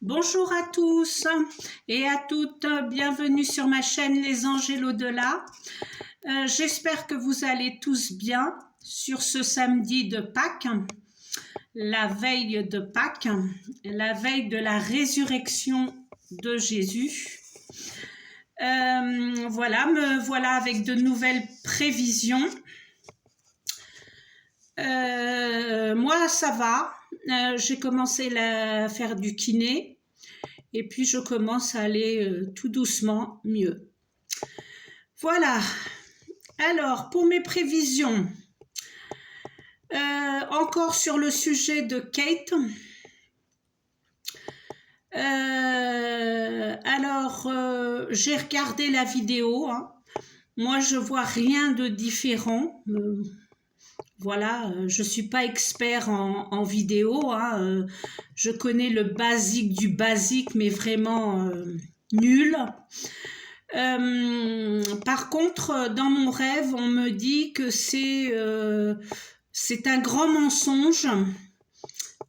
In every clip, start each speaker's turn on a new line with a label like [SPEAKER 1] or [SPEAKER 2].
[SPEAKER 1] Bonjour à tous et à toutes, bienvenue sur ma chaîne Les Anges et l'Au-delà. J'espère que vous allez tous bien sur ce samedi de Pâques, la veille de Pâques, la veille de la résurrection de Jésus. Me voilà avec de nouvelles prévisions. Moi ça va, j'ai commencé à faire du kiné et puis je commence à aller tout doucement mieux. Voilà, alors pour mes prévisions, encore sur le sujet de Kate. J'ai regardé la vidéo, hein. Moi je vois rien de différent. Voilà, je suis pas expert en vidéo, hein, je connais le basique du basique, mais vraiment nul. Par contre, dans mon rêve, on me dit que c'est un grand mensonge,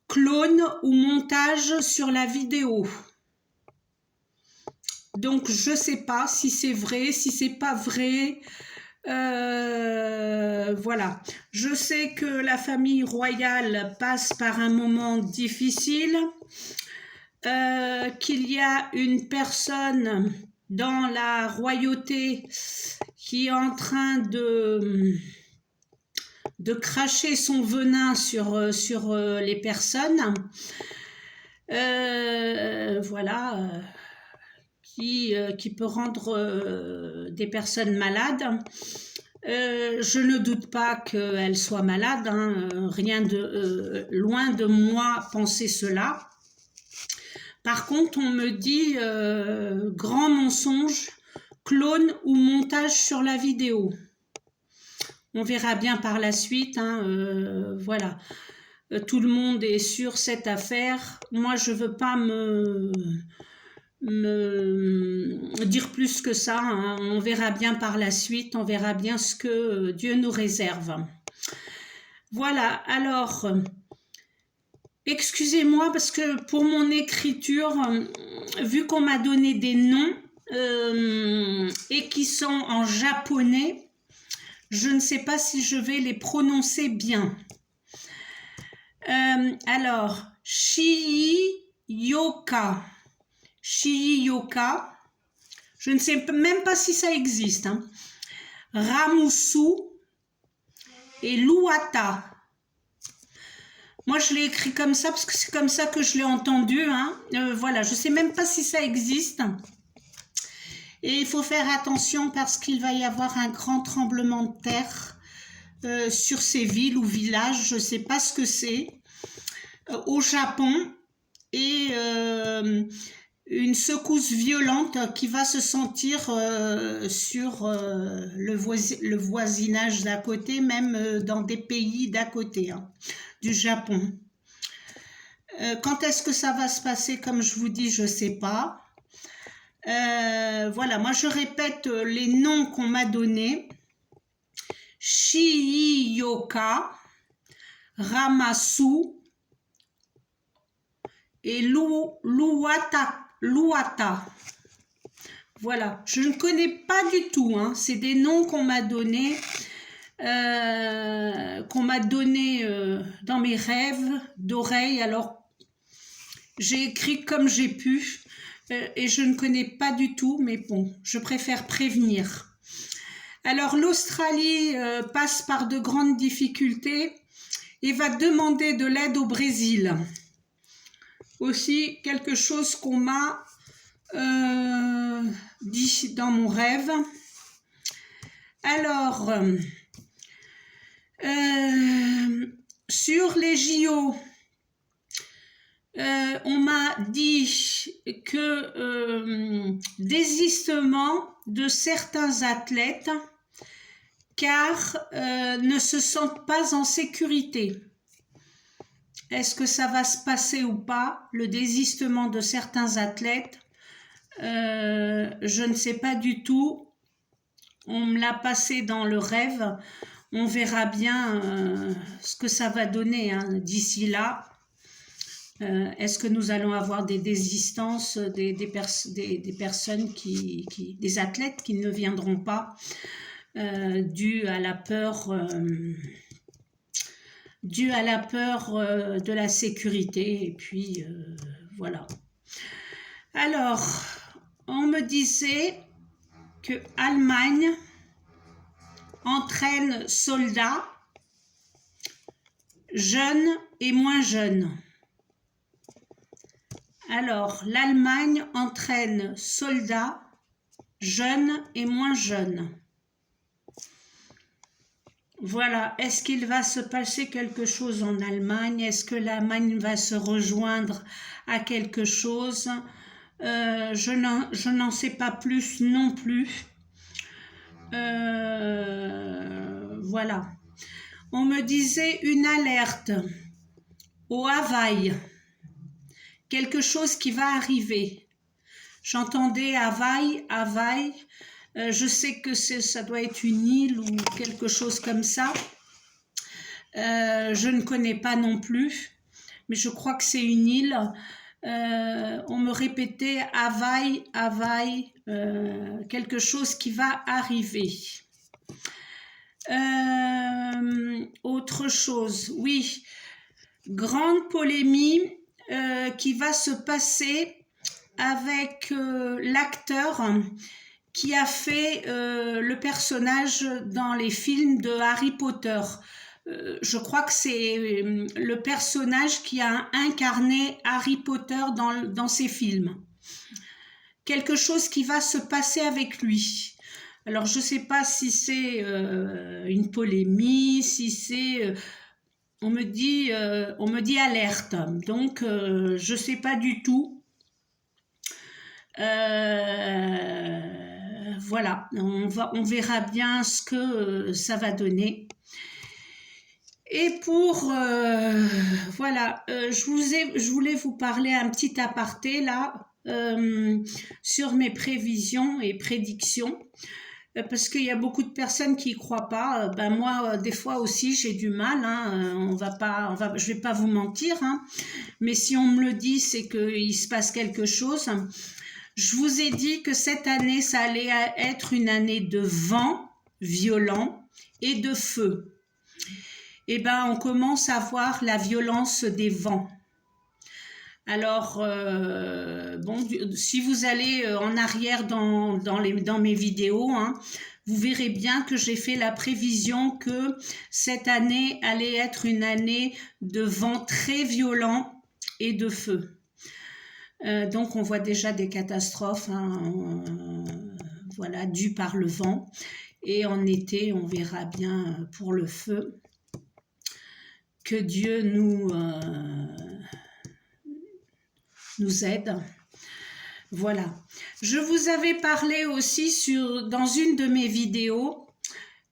[SPEAKER 1] clone ou montage sur la vidéo. Donc, je sais pas si c'est vrai, si c'est pas vrai. Voilà, je sais que la famille royale passe par un moment difficile, qu'il y a une personne dans la royauté qui est en train de cracher son venin sur les personnes, voilà, qui peut rendre des personnes malades. Je ne doute pas qu'elle soit malade, hein, loin de moi penser cela. Par contre, on me dit grand mensonge, clone ou montage sur la vidéo. On verra bien par la suite, hein, voilà. Tout le monde est sur cette affaire. Moi, je veux pas me dire plus que ça, hein. On verra bien par la suite, on verra bien ce que Dieu nous réserve. Voilà, alors, excusez-moi parce que pour mon écriture, vu qu'on m'a donné des noms et qui sont en japonais, je ne sais pas si je vais les prononcer bien. Alors, Shiyoka. Shiyoka, je ne sais même pas si ça existe, hein. Ramusu et Luata. Moi, je l'ai écrit comme ça parce que c'est comme ça que je l'ai entendu, hein. Voilà, je ne sais même pas si ça existe. Et il faut faire attention parce qu'il va y avoir un grand tremblement de terre sur ces villes ou villages, je ne sais pas ce que c'est, au Japon. Et une secousse violente qui va se sentir sur le voisinage d'à côté, même dans des pays d'à côté, hein, du Japon. Quand est-ce que ça va se passer, comme je vous dis, je ne sais pas. Voilà, moi je répète les noms qu'on m'a donnés. Shiyoka, Ramasu et Luata. Voilà, je ne connais pas du tout, hein. C'est des noms qu'on m'a donnés, dans mes rêves d'oreilles. Alors, j'ai écrit comme j'ai pu et je ne connais pas du tout, mais bon, je préfère prévenir. Alors, l'Australie passe par de grandes difficultés et va demander de l'aide au Brésil. Aussi quelque chose qu'on m'a dit dans mon rêve. Alors, sur les JO, on m'a dit que désistement de certains athlètes car ne se sentent pas en sécurité. Est-ce que ça va se passer ou pas, le désistement de certains athlètes? Je ne sais pas du tout. On me l'a passé dans le rêve. On verra bien ce que ça va donner, hein, d'ici là. Est-ce que nous allons avoir des désistances, des personnes des athlètes qui ne viendront pas dû à la peur de la sécurité, et puis voilà. Alors, on me disait que Allemagne entraîne soldats jeunes et moins jeunes. Alors, l'Allemagne entraîne soldats jeunes et moins jeunes. Voilà, est-ce qu'il va se passer quelque chose en Allemagne? Est-ce que l'Allemagne va se rejoindre à quelque chose? Je n'en sais pas plus non plus. Voilà. On me disait une alerte au Hawaï. Quelque chose qui va arriver. J'entendais Hawaï. Je sais que ça doit être une île ou quelque chose comme ça. Je ne connais pas non plus, mais je crois que c'est une île. On me répétait Hawaï, quelque chose qui va arriver. Autre chose, oui, grande polémique qui va se passer avec l'acteur qui a fait le personnage dans les films de Harry Potter. Je crois que c'est le personnage qui a incarné Harry Potter dans ses films. Quelque chose qui va se passer avec lui. Alors, je ne sais pas si c'est une polémique, si c'est... on me dit alerte. Donc, je ne sais pas du tout. Voilà, on verra bien ce que ça va donner. Et pour, voilà, je voulais vous parler un petit aparté là, sur mes prévisions et prédictions, parce qu'il y a beaucoup de personnes qui y croient pas. Ben moi, des fois aussi, j'ai du mal, hein, je vais pas vous mentir, hein, mais si on me le dit, c'est qu'il se passe quelque chose. Je vous ai dit que cette année, ça allait être une année de vent violent et de feu. Eh bien, on commence à voir la violence des vents. Alors, bon, si vous allez en arrière dans mes vidéos, hein, vous verrez bien que j'ai fait la prévision que cette année allait être une année de vent très violent et de feu. Donc, on voit déjà des catastrophes, hein, voilà, dues par le vent. Et en été, on verra bien pour le feu. Que Dieu nous aide. Voilà. Je vous avais parlé aussi dans une de mes vidéos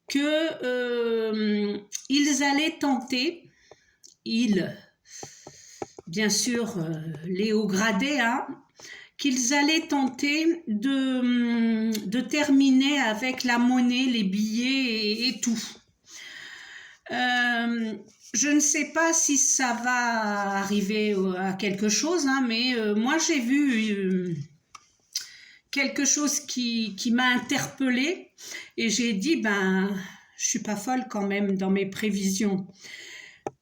[SPEAKER 1] que ils allaient tenter, bien sûr les hauts gradés, hein, qu'ils allaient tenter de terminer avec la monnaie, les billets et tout. Je ne sais pas si ça va arriver à quelque chose, hein, mais moi j'ai vu quelque chose qui m'a interpellée et j'ai dit, ben, je suis pas folle quand même dans mes prévisions.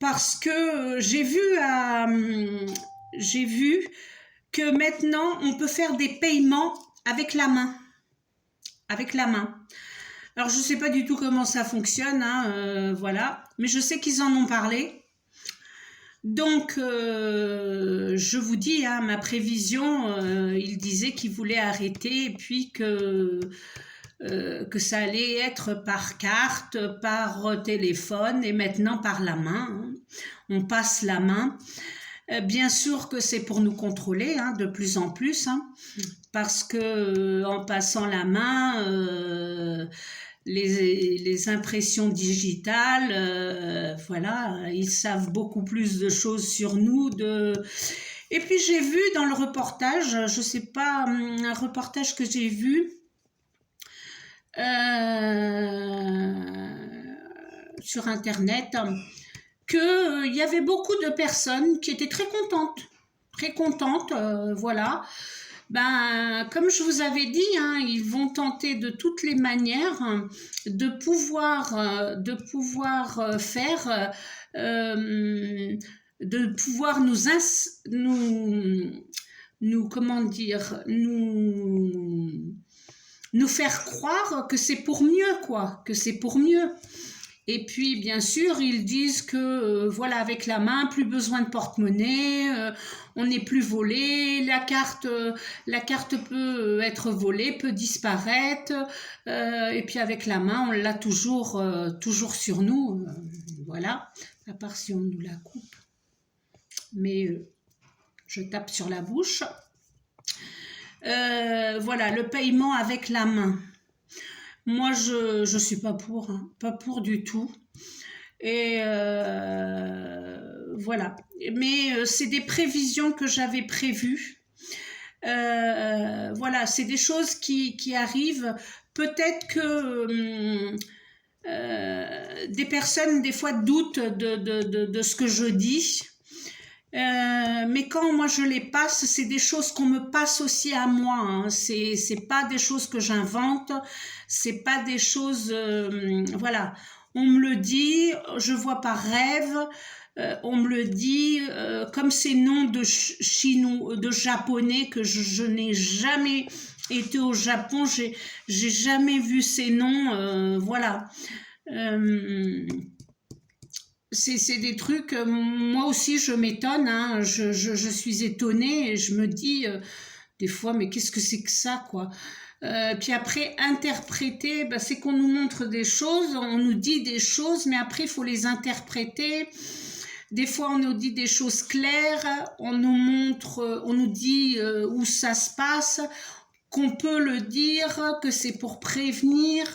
[SPEAKER 1] Parce que j'ai vu que maintenant on peut faire des paiements avec la main. Avec la main. Alors, je ne sais pas du tout comment ça fonctionne, hein, voilà, mais je sais qu'ils en ont parlé. Donc, je vous dis, hein, ma prévision, il disait qu'il voulait arrêter et puis que ça allait être par carte, par téléphone et maintenant par la main. Hein. On passe la main. Bien sûr que c'est pour nous contrôler, hein, de plus en plus, hein, parce que en passant la main, les impressions digitales, voilà, ils savent beaucoup plus de choses sur nous. Et puis j'ai vu dans le reportage, je sais pas, un reportage que j'ai vu sur internet, qu'il y avait beaucoup de personnes qui étaient très contentes très contente, voilà. Ben, comme je vous avais dit, hein, ils vont tenter de toutes les manières de pouvoir faire, de pouvoir nous comment dire, nous faire croire que c'est pour mieux, quoi, que c'est pour mieux. Et puis, bien sûr, ils disent que, voilà, avec la main, plus besoin de porte-monnaie, on n'est plus volé, la carte peut être volée, peut disparaître, et puis avec la main, on l'a toujours sur nous, voilà, à part si on nous la coupe. Mais je tape sur la bouche. Voilà, le paiement avec la main. Moi, je suis pas pour, hein, pas pour du tout. Et voilà. Mais c'est des prévisions que j'avais prévues. Voilà, c'est des choses qui arrivent. Peut-être que des personnes, des fois, doutent de ce que je dis. Mais quand moi je les passe, c'est des choses qu'on me passe aussi à moi, hein. C'est pas des choses que j'invente, c'est pas des choses, voilà, on me le dit, je vois par rêve, on me le dit, comme ces noms de chinois, de japonais que je n'ai jamais été au Japon, j'ai jamais vu ces noms, voilà. C'est des trucs, moi aussi je m'étonne, hein, je suis étonnée et je me dis des fois, mais qu'est-ce que c'est que ça, quoi. Puis après, interpréter, bah, c'est qu'on nous montre des choses, on nous dit des choses, mais après il faut les interpréter. Des fois on nous dit des choses claires, on nous montre, on nous dit où ça se passe, qu'on peut le dire, que c'est pour prévenir.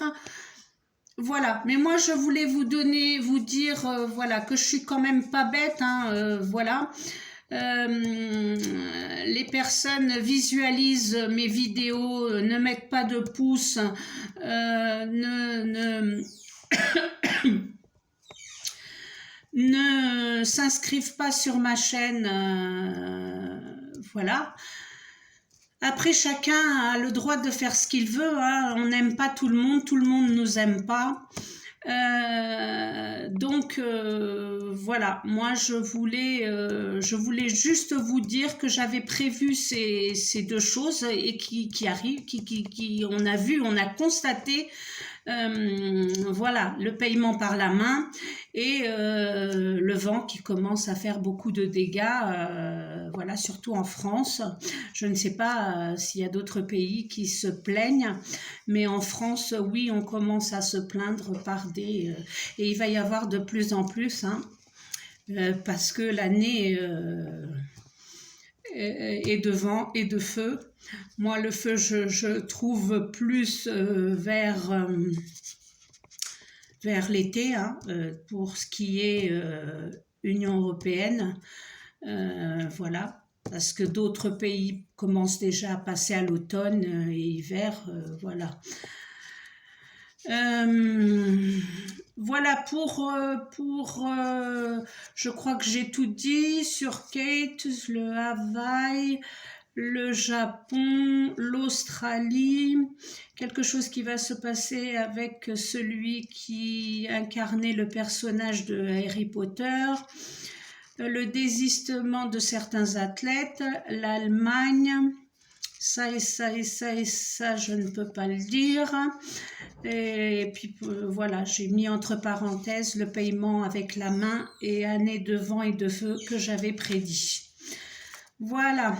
[SPEAKER 1] Voilà, mais moi je voulais vous dire, voilà, que je suis quand même pas bête, hein, voilà. Les personnes visualisent mes vidéos, ne mettent pas de pouces, ne s'inscrivent pas sur ma chaîne, voilà. Après, chacun a le droit de faire ce qu'il veut, hein. On n'aime pas tout le monde ne nous aime pas. Donc voilà, moi je voulais juste vous dire que j'avais prévu ces deux choses et qui arrivent, on a vu, on a constaté. Voilà, le paiement par la main et le vent qui commence à faire beaucoup de dégâts, voilà, surtout en France. Je ne sais pas s'il y a d'autres pays qui se plaignent, mais en France, oui, on commence à se plaindre par et il va y avoir de plus en plus, hein, parce que l'année est de vent et de feu. Moi, le feu, je trouve plus vers l'été, hein, pour ce qui est Union européenne. Voilà, parce que d'autres pays commencent déjà à passer à l'automne et hiver, voilà. Voilà je crois que j'ai tout dit sur Kate, le Hawaï, le Japon, l'Australie, quelque chose qui va se passer avec celui qui incarnait le personnage de Harry Potter, le désistement de certains athlètes, l'Allemagne, ça et ça et ça et ça, je ne peux pas le dire. Et puis voilà, j'ai mis entre parenthèses le paiement avec la main et année de vent et de feu que j'avais prédit. Voilà.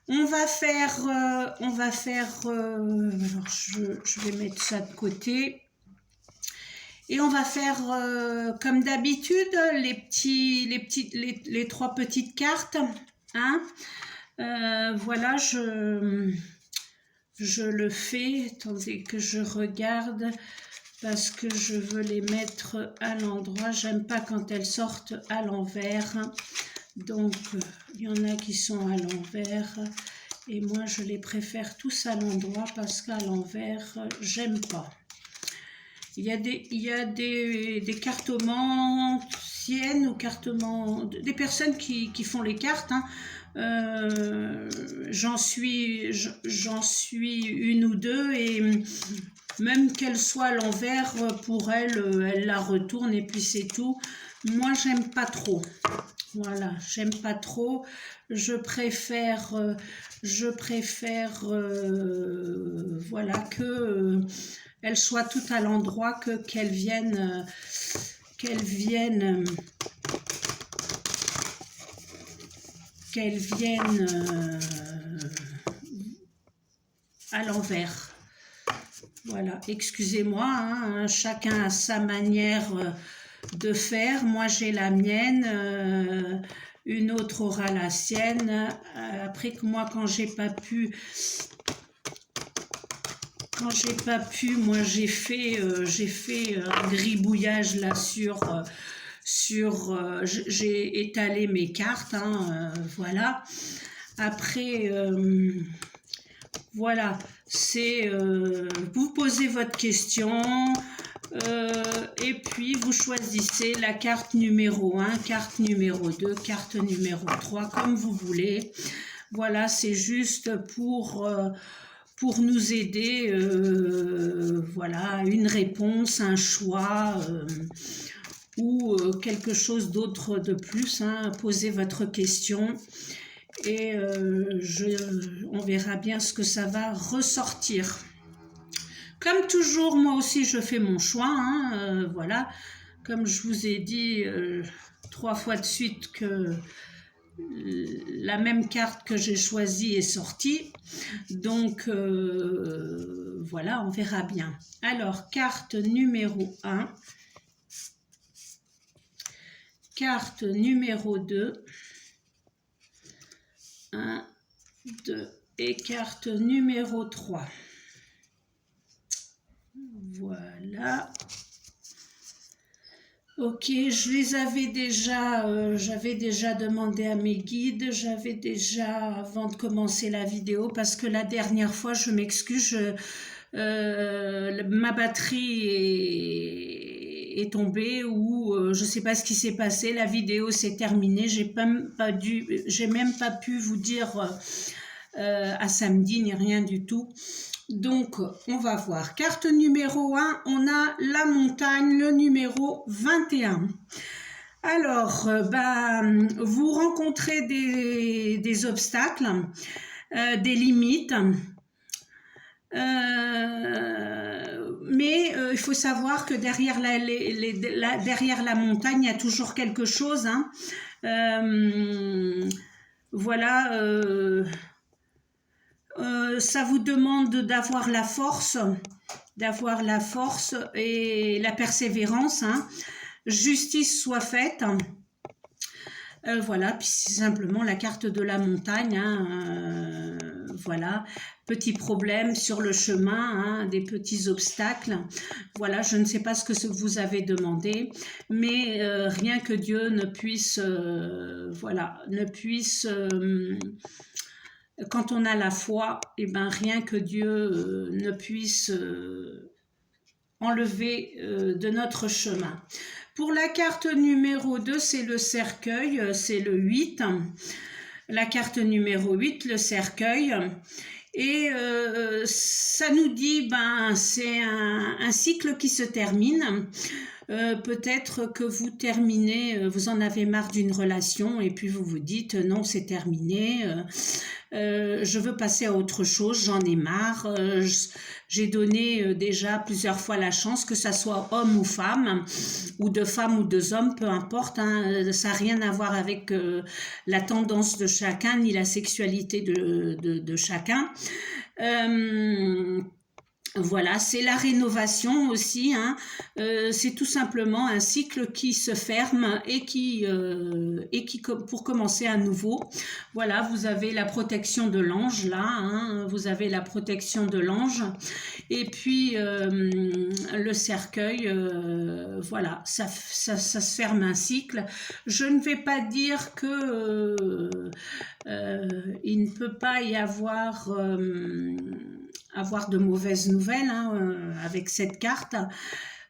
[SPEAKER 1] On va faire, alors je vais mettre ça de côté. Et on va faire comme d'habitude les trois petites cartes, hein. Voilà, je le fais, attendez que je regarde parce que je veux les mettre à l'endroit. J'aime pas quand elles sortent à l'envers, donc il y en a qui sont à l'envers et moi je les préfère tous à l'endroit parce qu'à l'envers j'aime pas. Il y a des cartomanciennes ou des personnes qui font les cartes, hein. j'en suis une ou deux, et même qu'elle soit à l'envers, pour elle, elle la retourne et puis c'est tout. Moi, j'aime pas trop. Voilà, j'aime pas trop. Je préfère, voilà, que elle soit tout à l'endroit, que qu'elle vienne, qu'elle vienne, à l'envers. Voilà, excusez-moi, hein, chacun a sa manière de faire. Moi, j'ai la mienne, une autre aura la sienne. Après que moi, quand j'ai pas pu, moi, j'ai fait un gribouillage là j'ai étalé mes cartes, hein, voilà. Après, voilà, c'est vous posez votre question, et puis vous choisissez la carte numéro 1, carte numéro 2, carte numéro 3, comme vous voulez. Voilà, c'est juste pour nous aider, voilà, une réponse, un choix, ou quelque chose d'autre de plus, hein. Posez votre question et on verra bien ce que ça va ressortir. Comme toujours, moi aussi je fais mon choix, hein, voilà, comme je vous ai dit 3 fois de suite que la même carte que j'ai choisie est sortie, donc voilà, on verra bien. Alors, carte numéro 1, carte numéro 2, 1, 2, et carte numéro 3. Voilà. Ok, je les avais déjà, j'avais déjà demandé à mes guides, j'avais déjà, avant de commencer la vidéo, parce que la dernière fois, je m'excuse, ma batterie est tombée, ou je sais pas ce qui s'est passé, la vidéo s'est terminée, j'ai même pas pu vous dire à samedi ni rien du tout. Donc, on va voir. Carte numéro 1, on a la montagne, le numéro 21. Alors, vous rencontrez des obstacles, des limites, mais il faut savoir que derrière derrière la montagne, il y a toujours quelque chose, hein. Voilà, ça vous demande d'avoir la force et la persévérance, hein. Justice soit faite. Voilà, puis c'est simplement la carte de la montagne, hein, voilà, petits problèmes sur le chemin, hein, des petits obstacles. Voilà, je ne sais pas ce que vous avez demandé, mais rien que Dieu ne puisse, voilà, quand on a la foi, et ben rien que Dieu ne puisse enlever de notre chemin. Pour la carte numéro 2, c'est le cercueil, c'est le 8. La carte numéro 8, le cercueil. Et ça nous dit, c'est un cycle qui se termine. Peut-être que vous terminez, vous en avez marre d'une relation et puis vous vous dites non, c'est terminé, je veux passer à autre chose, j'en ai marre, j'ai donné déjà plusieurs fois la chance, que ça soit homme ou femme, ou deux femmes ou deux hommes, peu importe, hein, ça n'a rien à voir avec la tendance de chacun, ni la sexualité de chacun. Voilà, c'est la rénovation aussi, hein. C'est tout simplement un cycle qui se ferme et qui pour commencer à nouveau. Voilà, vous avez la protection de l'ange là, hein, vous avez la protection de l'ange, et puis le cercueil, voilà, ça se ferme un cycle. Je ne vais pas dire que il ne peut pas y avoir de mauvaises nouvelles, hein, avec cette carte.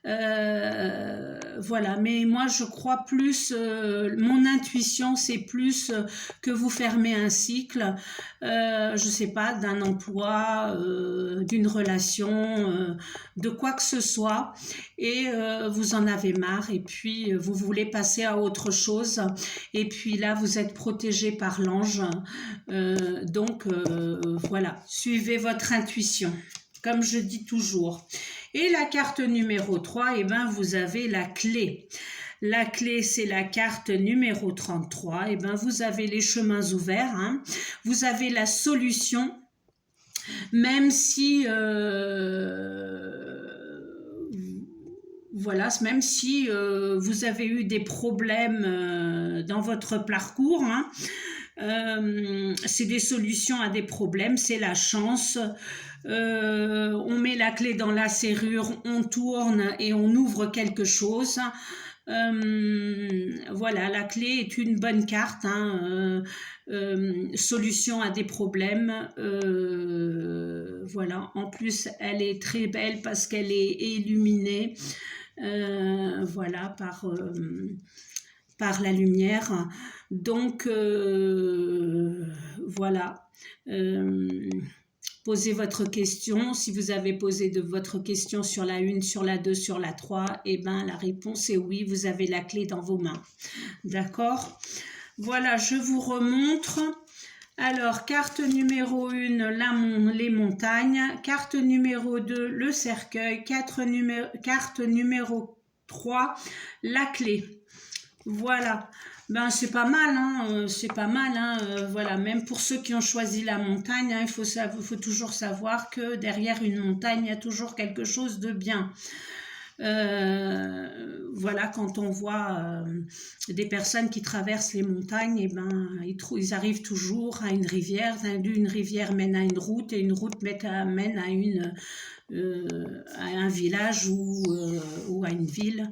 [SPEAKER 1] Voilà, mais moi je crois plus, mon intuition c'est plus que vous fermez un cycle, je sais pas, d'un emploi, d'une relation, de quoi que ce soit, et vous en avez marre, et puis vous voulez passer à autre chose, et puis là vous êtes protégé par l'ange, donc voilà, suivez votre intuition, comme je dis toujours. Et la carte numéro 3, eh ben, vous avez la clé. La clé, c'est la carte numéro 33. Eh ben, vous avez les chemins ouverts. Hein. Vous avez la solution, même si... voilà, même si vous avez eu des problèmes dans votre parcours, hein, c'est des solutions à des problèmes, c'est la chance. On met la clé dans la serrure, on tourne et on ouvre quelque chose. Voilà, la clé est une bonne carte, hein, solution à des problèmes. Voilà, en plus elle est très belle parce qu'elle est illuminée, voilà, par la lumière. Donc voilà. Posez votre question. Si vous avez posé votre question sur la 1, sur la 2, sur la 3, eh ben, la réponse est oui, vous avez la clé dans vos mains. D'accord? Voilà, je vous remontre. Alors, carte numéro 1, les montagnes. Carte numéro 2, le cercueil. Carte numéro 3, la clé. Voilà. Ben, c'est pas mal, hein, c'est pas mal, hein, voilà, même pour ceux qui ont choisi la montagne, hein, il faut toujours savoir que derrière une montagne, il y a toujours quelque chose de bien. Voilà, quand on voit des personnes qui traversent les montagnes, et ben, ils arrivent toujours à une rivière mène à une route, et une route mène à un village ou à une ville.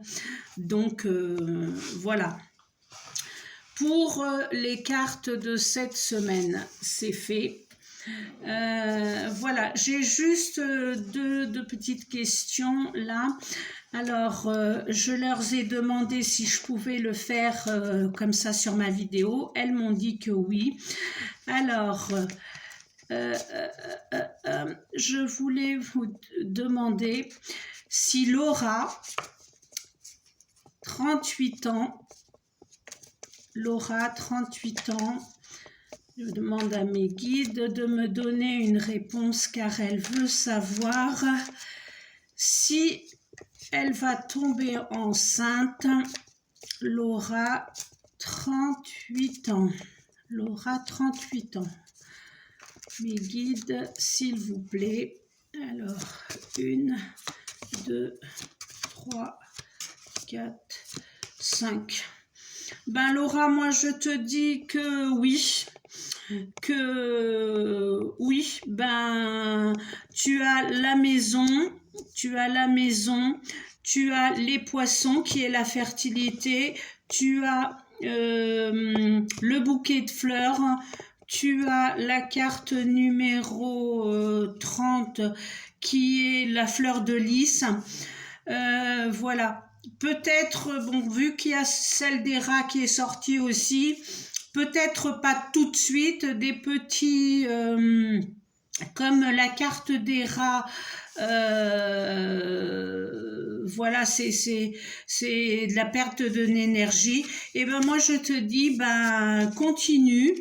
[SPEAKER 1] Donc, voilà. Pour les cartes de cette semaine, c'est fait. Voilà, j'ai juste deux petites questions là. Alors, je leur ai demandé si je pouvais le faire comme ça sur ma vidéo. Elles m'ont dit que oui. Alors, je voulais vous demander si Laura, 38 ans, Laura, 38 ans, je demande à mes guides de me donner une réponse car elle veut savoir si elle va tomber enceinte. Laura, 38 ans. Laura, 38 ans. Mes guides, s'il vous plaît. Alors, 1, 2, 3, 4, 5. Ben Laura, moi je te dis que oui, ben tu as la maison, tu as les poissons qui est la fertilité, tu as le bouquet de fleurs, tu as la carte numéro 30 qui est la fleur de lys, voilà. Peut-être, bon, vu qu'il y a celle des rats qui est sortie aussi, peut-être pas tout de suite, des petits, comme la carte des rats, voilà, c'est de la perte d'énergie. Et ben moi je te dis, ben continue.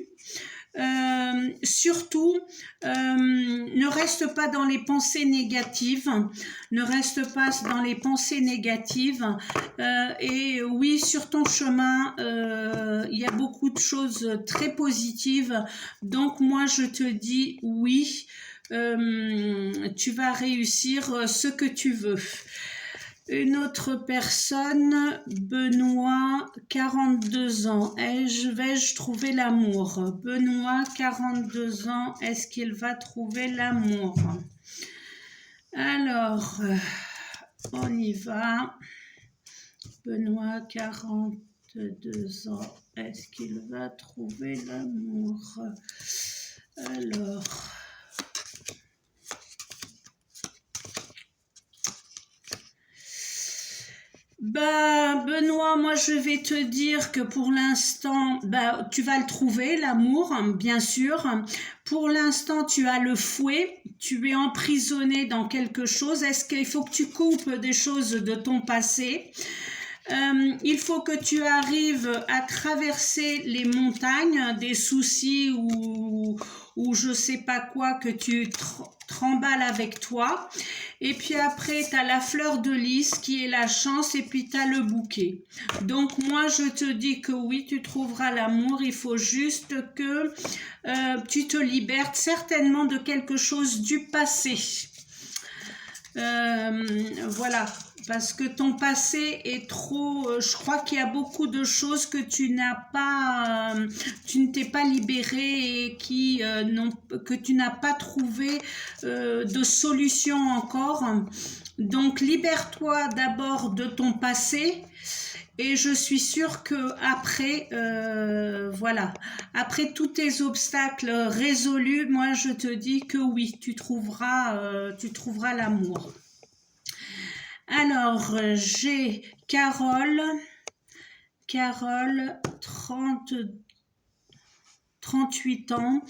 [SPEAKER 1] Surtout, ne reste pas dans les pensées négatives, et oui, sur ton chemin, il y a beaucoup de choses très positives, donc moi je te dis oui, tu vas réussir ce que tu veux. Une autre personne, Benoît, 42 ans. Vais-je trouver l'amour? Benoît, 42 ans, est-ce qu'il va trouver l'amour? Alors, on y va. Benoît, 42 ans, est-ce qu'il va trouver l'amour? Alors... Ben, Benoît, moi je vais te dire que pour l'instant, ben, tu vas le trouver, l'amour, bien sûr. Pour l'instant, tu as le fouet, tu es emprisonné dans quelque chose. Est-ce qu'il faut que tu coupes des choses de ton passé? Il faut que tu arrives à traverser les montagnes, des soucis ou je sais pas quoi que tu tremballes avec toi. Et puis après, tu as la fleur de lys qui est la chance et puis tu as le bouquet. Donc moi, je te dis que oui, tu trouveras l'amour. Il faut juste que tu te libères certainement de quelque chose du passé. Voilà, parce que ton passé est trop, je crois qu'il y a beaucoup de choses que tu n'as pas, tu ne t'es pas libéré et que tu n'as pas trouvé de solution encore. Donc libère-toi d'abord de ton passé. Et je suis sûre que après, voilà, après tous tes obstacles résolus, moi je te dis que oui, tu trouveras l'amour. Alors, j'ai Carole, 38 ans,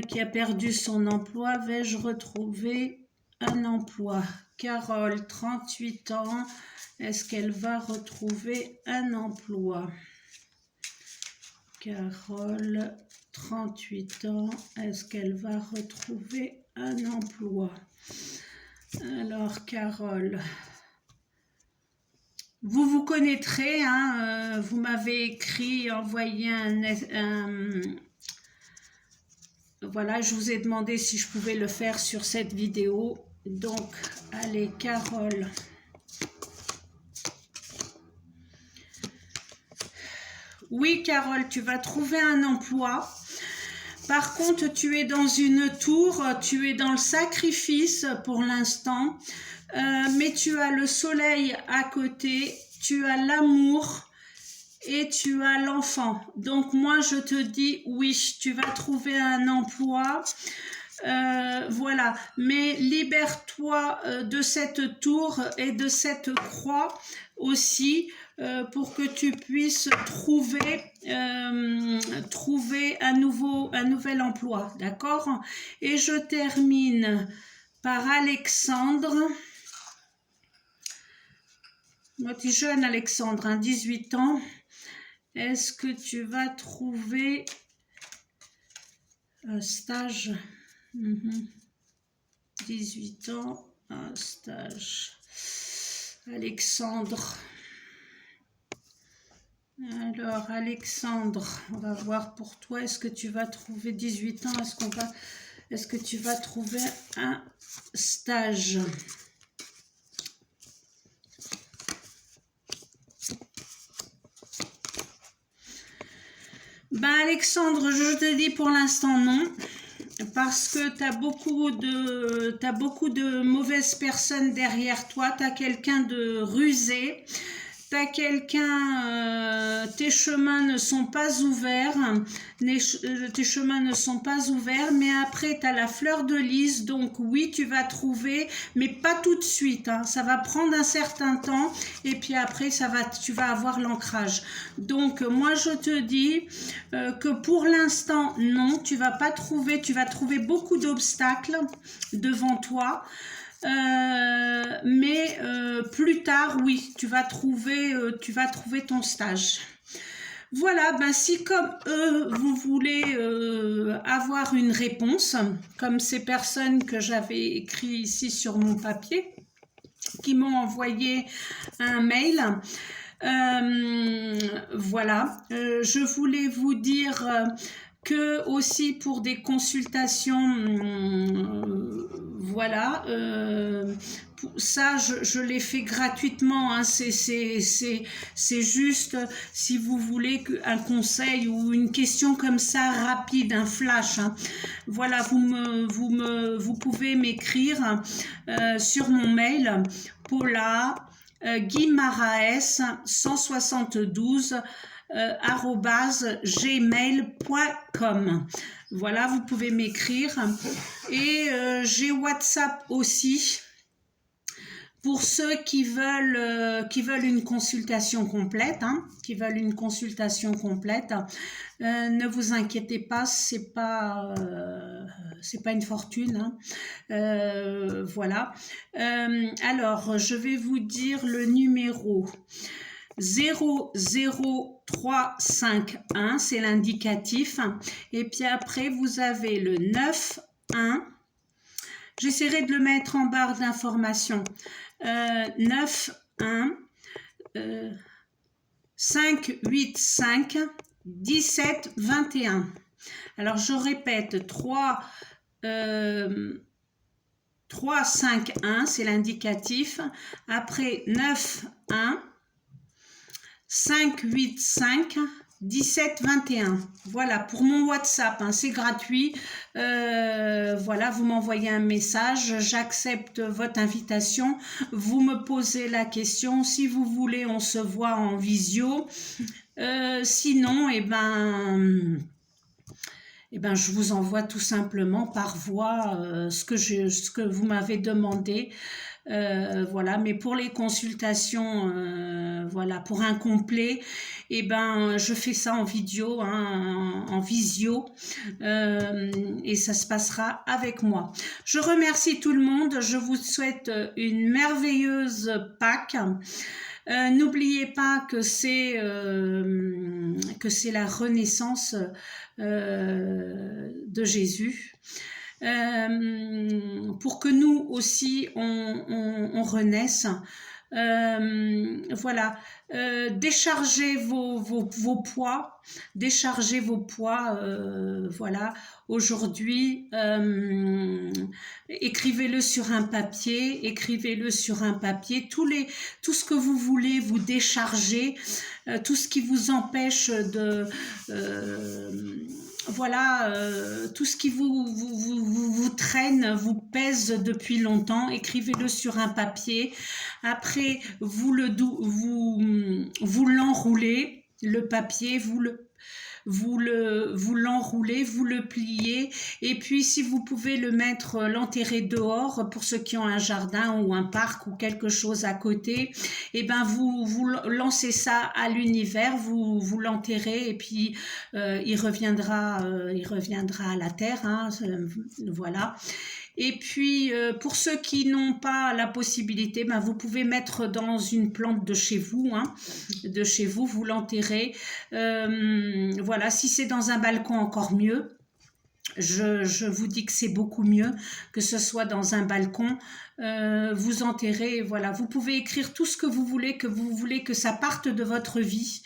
[SPEAKER 1] qui a perdu son emploi. Vais-je retrouver un emploi? Carole, 38 ans. Est-ce qu'elle va retrouver un emploi? Carole, 38 ans. Est-ce qu'elle va retrouver un emploi? Alors, Carole, vous vous connaîtrez, hein, vous m'avez écrit, envoyé voilà, je vous ai demandé si je pouvais le faire sur cette vidéo. Donc, allez, Carole. Oui, Carole, tu vas trouver un emploi. Par contre, tu es dans une tour, tu es dans le sacrifice pour l'instant, mais tu as le soleil à côté, tu as l'amour et tu as l'enfant. Donc moi, je te dis oui, tu vas trouver un emploi. Voilà, mais libère-toi de cette tour et de cette croix aussi pour que tu puisses trouver un nouvel emploi, d'accord? Et je termine par Alexandre. Moi, tu es jeune, Alexandre, hein, 18 ans. Est-ce que tu vas trouver un stage? 18 ans, un stage. Alexandre. Alors, Alexandre, on va voir pour toi. Est-ce que tu vas trouver 18 ans? Est-ce que tu vas trouver un stage? Ben Alexandre, je te dis pour l'instant non. Parce que tu as beaucoup de mauvaises personnes derrière toi, tu as quelqu'un de rusé, tu as quelqu'un, tes chemins ne sont pas ouverts, tes chemins ne sont pas ouverts, mais après tu as la fleur de lys, donc oui tu vas trouver, mais pas tout de suite, hein, ça va prendre un certain temps, et puis après tu vas avoir l'ancrage. Donc moi je te dis que pour l'instant non, tu vas pas trouver, tu vas trouver beaucoup d'obstacles devant toi. Mais plus tard, oui, tu vas trouver ton stage. Voilà, ben si comme eux, vous voulez avoir une réponse, comme ces personnes que j'avais écrit ici sur mon papier, qui m'ont envoyé un mail, voilà, je voulais vous dire que aussi pour des consultations, voilà, ça je l'ai fait gratuitement, hein, c'est juste si vous voulez un conseil ou une question comme ça rapide, un flash, hein, voilà, vous pouvez m'écrire sur mon mail Paula Guimaraes 172 @gmail.com. Voilà, vous pouvez m'écrire. Et j'ai WhatsApp aussi. Pour ceux qui veulent une consultation complète, hein, ne vous inquiétez pas, c'est pas une fortune, hein. Voilà. Alors, je vais vous dire le numéro 00351, c'est l'indicatif. Et puis après, vous avez le 91. J'essaierai de le mettre en barre d'information. 91 585 17 21. Alors je répète, 351, c'est l'indicatif. Après 91 585 17 21. Voilà pour mon WhatsApp, hein, c'est gratuit. Voilà, vous m'envoyez un message, j'accepte votre invitation, vous me posez la question, si vous voulez on se voit en visio, sinon je vous envoie tout simplement par voie ce que vous m'avez demandé. Voilà, mais pour les consultations, voilà, pour un complet, je fais ça en vidéo, hein, en visio, et ça se passera avec moi. Je remercie tout le monde, je vous souhaite une merveilleuse Pâques. N'oubliez pas que c'est la renaissance de Jésus. Pour que nous aussi on renaisse. Voilà, déchargez vos poids, voilà, aujourd'hui, écrivez-le sur un papier, tout ce que vous voulez vous décharger, tout ce qui vous empêche de voilà, tout ce qui vous traîne, vous pèse depuis longtemps, écrivez-le sur un papier. Après, vous l'enroulez, le papier, vous l'enroulez, vous le pliez, et puis si vous pouvez l'enterrer dehors, pour ceux qui ont un jardin ou un parc ou quelque chose à côté, vous lancez ça à l'univers, vous l'enterrez, et puis il reviendra à la terre, hein, voilà. Et puis, pour ceux qui n'ont pas la possibilité, vous pouvez mettre dans une plante de chez vous, hein, vous l'enterrez. Voilà, si c'est dans un balcon, encore mieux. Je vous dis que c'est beaucoup mieux que ce soit dans un balcon. Vous enterrez, voilà. Vous pouvez écrire tout ce que vous voulez que ça parte de votre vie.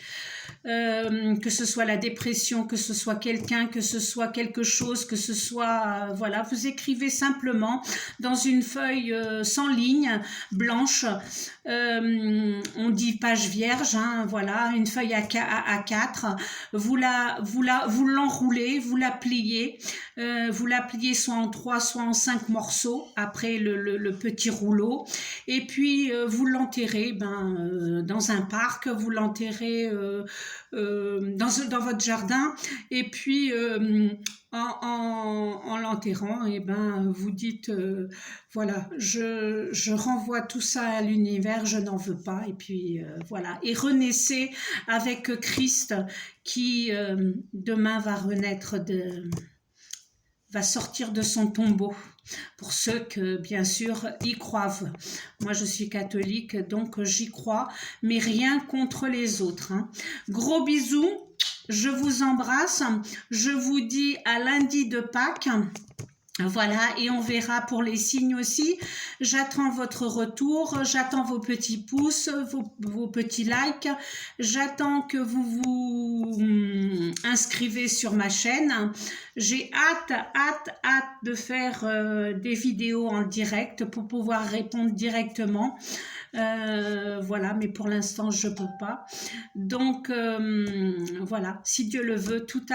[SPEAKER 1] Que ce soit la dépression, que ce soit quelqu'un, que ce soit quelque chose, que ce soit, voilà, vous écrivez simplement dans une feuille sans ligne, blanche, on dit page vierge, hein, voilà, une feuille A4, vous l'enroulez, vous la pliez soit en 3, soit en 5 morceaux, après le petit rouleau, et puis vous l'enterrez dans un parc, vous l'enterrez dans votre jardin, et puis en l'enterrant, vous dites voilà, je renvoie tout ça à l'univers, je n'en veux pas, et puis voilà, et renaissez avec Christ qui demain va va sortir de son tombeau, pour ceux que bien sûr y croient. Moi je suis catholique, donc j'y crois, mais rien contre les autres, hein. Gros bisous, je vous embrasse, je vous dis à lundi de Pâques. Voilà, et on verra pour les signes aussi. J'attends votre retour, j'attends vos petits pouces, vos petits likes. J'attends que vous vous inscrivez sur ma chaîne. J'ai hâte de faire des vidéos en direct pour pouvoir répondre directement. Voilà, mais pour l'instant je peux pas. Donc voilà, si Dieu le veut, tout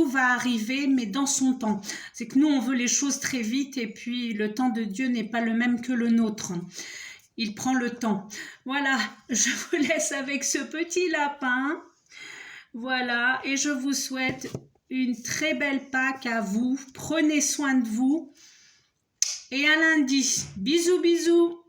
[SPEAKER 1] va arriver, mais dans son temps. C'est que nous, on veut les choses très vite, et puis le temps de Dieu n'est pas le même que le nôtre. Il prend le temps. Voilà, je vous laisse avec ce petit lapin. Voilà, et je vous souhaite une très belle Pâques à vous. Prenez soin de vous. et à lundi. Bisous, bisous.